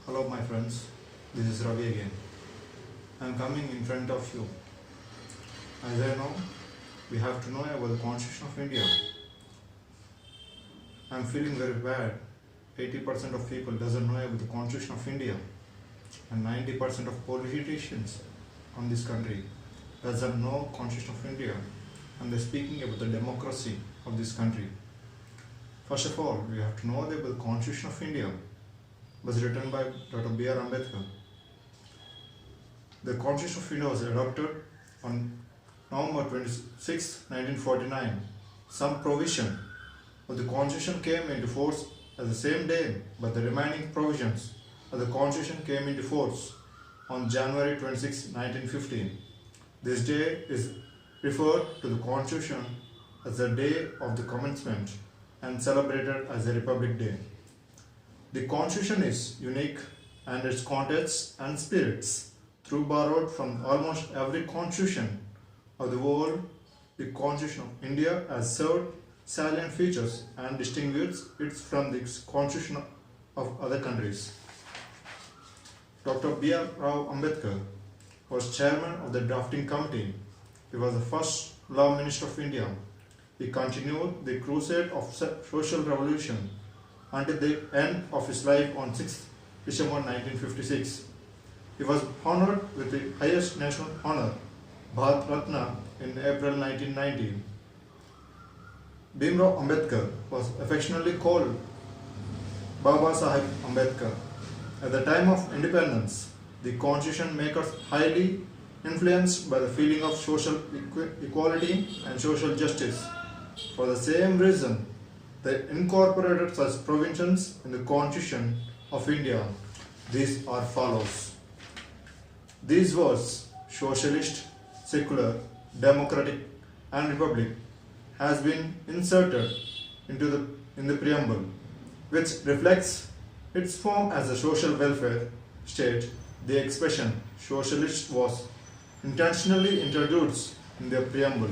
Hello my friends, this is Ravi again. I am coming in front of you. As I know, we have to know about the Constitution of India. I am feeling very bad. 80% of people doesn't know about the Constitution of India and 90% of politicians on this country doesn't know Constitution of India and they're speaking about the democracy of this country. First of all, we have to know about the Constitution of India was written by Dr. B.R. Ambedkar. The Constitution of India was adopted on November 26, 1949. Some provision of the Constitution came into force at the same day, but the remaining provisions of the Constitution came into force on January 26, 1915. This day is referred to the Constitution as the day of the commencement and celebrated as a Republic Day. The Constitution is unique and its contents and spirits, through borrowed from almost every constitution of the world. The Constitution of India has served salient features and distinguishes it from the Constitution of other countries. Dr. B.R. Ambedkar was chairman of the drafting committee. He was the first law minister of India. He continued the crusade of social revolution until the end of his life on 6 December 1956. He was honored with the highest national honor, Bharat Ratna, in April 1990. Bhimrao Ambedkar was affectionately called Baba Sahib Ambedkar. At the time of independence, the constitution makers highly influenced by the feeling of social equality and social justice. For the same reason, they incorporated such provisions in the Constitution of India. These are follows. These words, socialist, secular, democratic and republic, has been inserted in the preamble, which reflects its form as a social welfare state. The expression socialist was intentionally introduced in the preamble.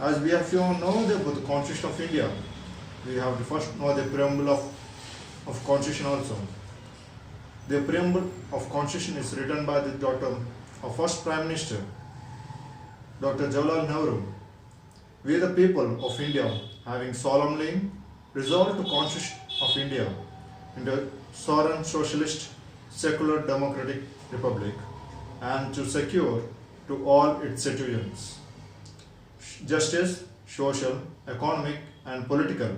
As we have known about the Constitution of India, we have to first know the preamble of Constitution also. The preamble of Constitution is written by our first Prime Minister, Dr. Jawaharlal Nehru. We the people of India, having solemnly resolved the Constitution of India into a sovereign socialist, secular democratic republic, and to secure to all its citizens justice, social, economic and political,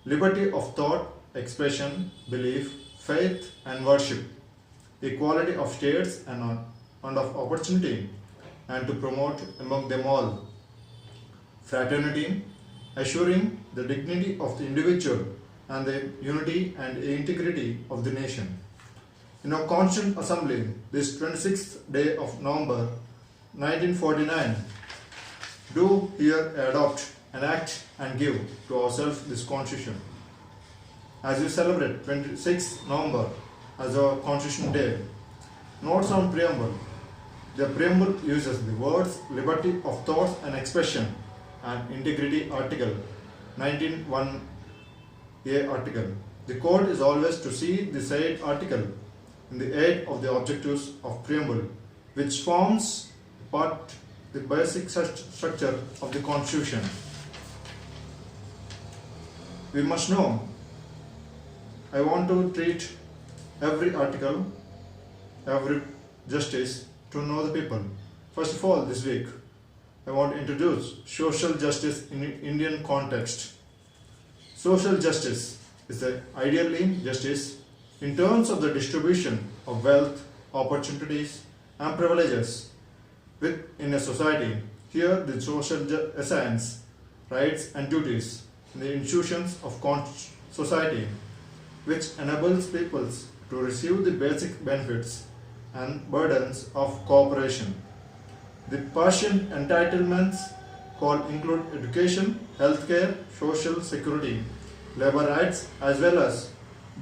liberty of thought, expression, belief, faith and worship, equality of states and of opportunity, and to promote among them all fraternity, assuring the dignity of the individual and the unity and integrity of the nation. In our Constituent Assembly, this 26th day of November 1949, do here adopt, enact and give to ourselves this Constitution. As we celebrate 26th November as our Constitution Day, notes on preamble. The preamble uses the words liberty of thought and expression and integrity article 19(1)(a) article. The court is always to see the said article in the aid of the objectives of preamble, which forms part the basic structure of the Constitution. We must know. I want to treat every article, every justice to know the people. First of all, this week, I want to introduce social justice in Indian context. Social justice is the ideally justice in terms of the distribution of wealth, opportunities and privileges in a society. Here the social assigns rights and duties in the institutions of society, which enables peoples to receive the basic benefits and burdens of cooperation. The partial entitlements include education, healthcare, social security, labor rights, as well as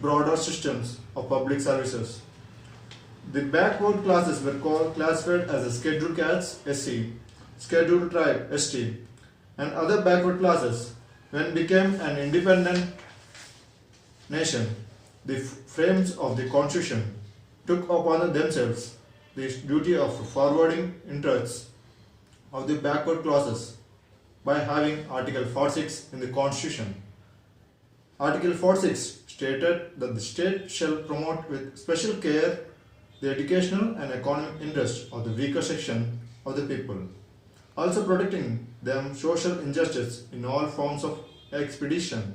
broader systems of public services. The backward classes were classified as a Scheduled Caste (SC), Scheduled Tribe (ST), and other backward classes when became an independent nation. the frames of the Constitution took upon themselves the duty of forwarding interests of the backward classes by having Article 46 in the Constitution. Article 46 stated that the state shall promote with special care the educational and economic interests of the weaker section of the people, also protecting them social injustice in all forms of expedition.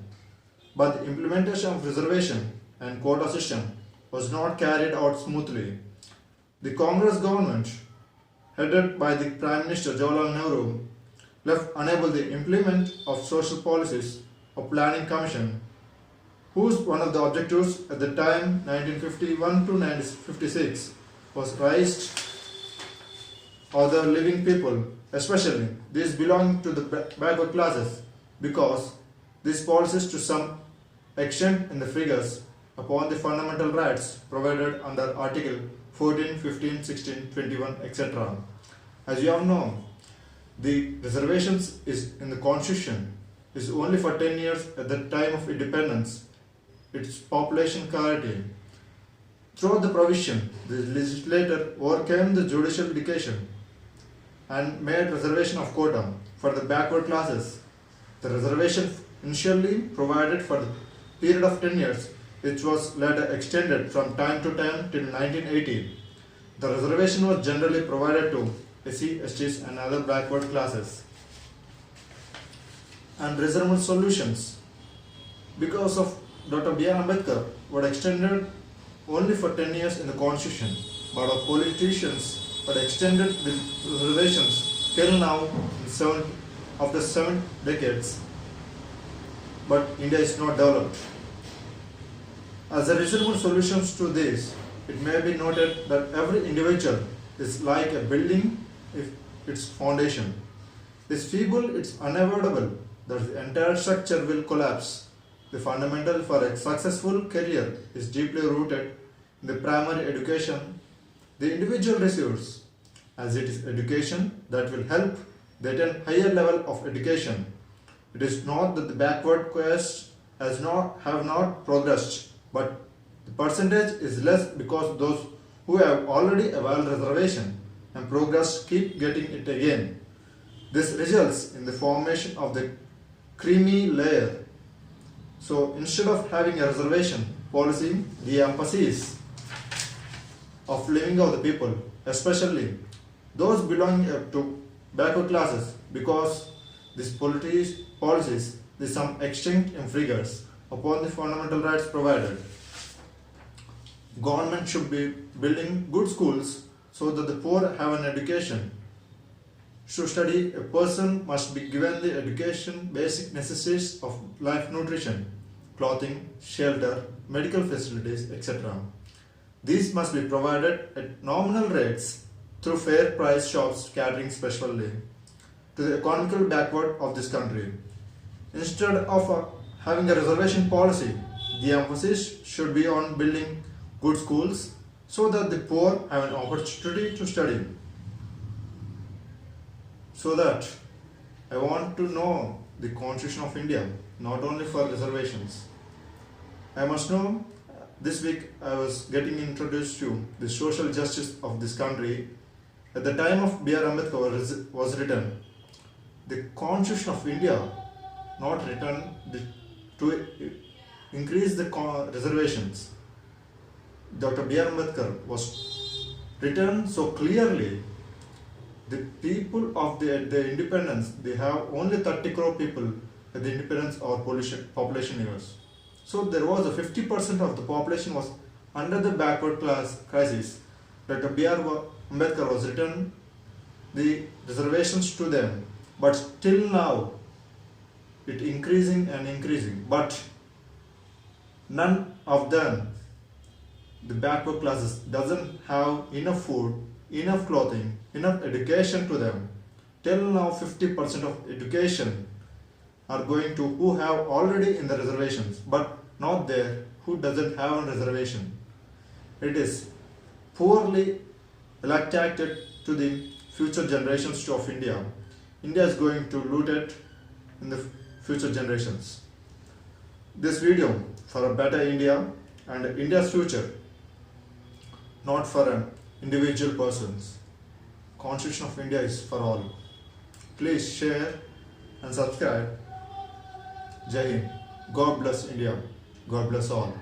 But the implementation of reservation and quota system was not carried out smoothly. The Congress government, headed by the Prime Minister Jawaharlal Nehru, left unable the implement of social policies of Planning Commission, whose one of the objectives at the time 1951 to 1956 was raised of the living people, especially these belonging to the backward classes, because these policies to some extent in the figures upon the fundamental rights provided under Article 14, 15, 16, 21, etc. As you all know, the reservations is in the Constitution is only for 10 years at the time of independence, its population clarity. Throughout the provision, the legislator overcame the judicial dictation and made reservation of quota for the backward classes. The reservation initially provided for the period of 10 years, which was later extended from time to time till 1980. The reservation was generally provided to SC, STs and other backward classes. And reservation solutions, because of Dr. B.R. Ambedkar, were extended only for 10 years in the Constitution, but our politicians were extended the reservations till now after 7 decades. But India is not developed. As a reasonable solutions to this, it may be noted that every individual is like a building if its foundation is feeble, it's unavoidable that the entire structure will collapse. The fundamental for a successful career is deeply rooted in the primary education the individual receives, as it is education that will help the attain higher level of education. It is not that the backward caste have not progressed, but the percentage is less because those who have already availed reservation and progressed keep getting it again. This results in the formation of the creamy layer. So instead of having a reservation policy, the emphasis of living of the people, especially those belonging to backward classes, because these policies to some extent infringes upon the fundamental rights provided. Government should be building good schools so that the poor have an education. To study, a person must be given the education, basic necessities of life, nutrition, clothing, shelter, medical facilities, etc. These must be provided at nominal rates through fair price shops catering specially to the economical backward of this country. Instead of having a reservation policy, the emphasis should be on building good schools so that the poor have an opportunity to study. So that I want to know the Constitution of India, not only for reservations. I must know, this week I was getting introduced to the social justice of this country. At the time of B.R. Ambedkar was written, the Constitution of India not written to increase the reservations. Dr. B.R. Ambedkar was written so clearly. The people of the independence, they have only 30 crore people at the independence or population years. So there was a 50% of the population was under the backward class crisis. Dr. B.R. Ambedkar was written the reservations to them, but till now it increasing and increasing, but none of them, the backward classes, doesn't have enough food, enough clothing, enough education to them. Till now 50% of education are going to who have already in the reservations, but not there who doesn't have a reservation. It is poorly lactated to the future generations of India. India is going to loot it in the future generations. This video for a better India and India's future, not for an individual persons. Constitution of India is for all. Please share and subscribe. Jai Hind. God bless India. God bless all.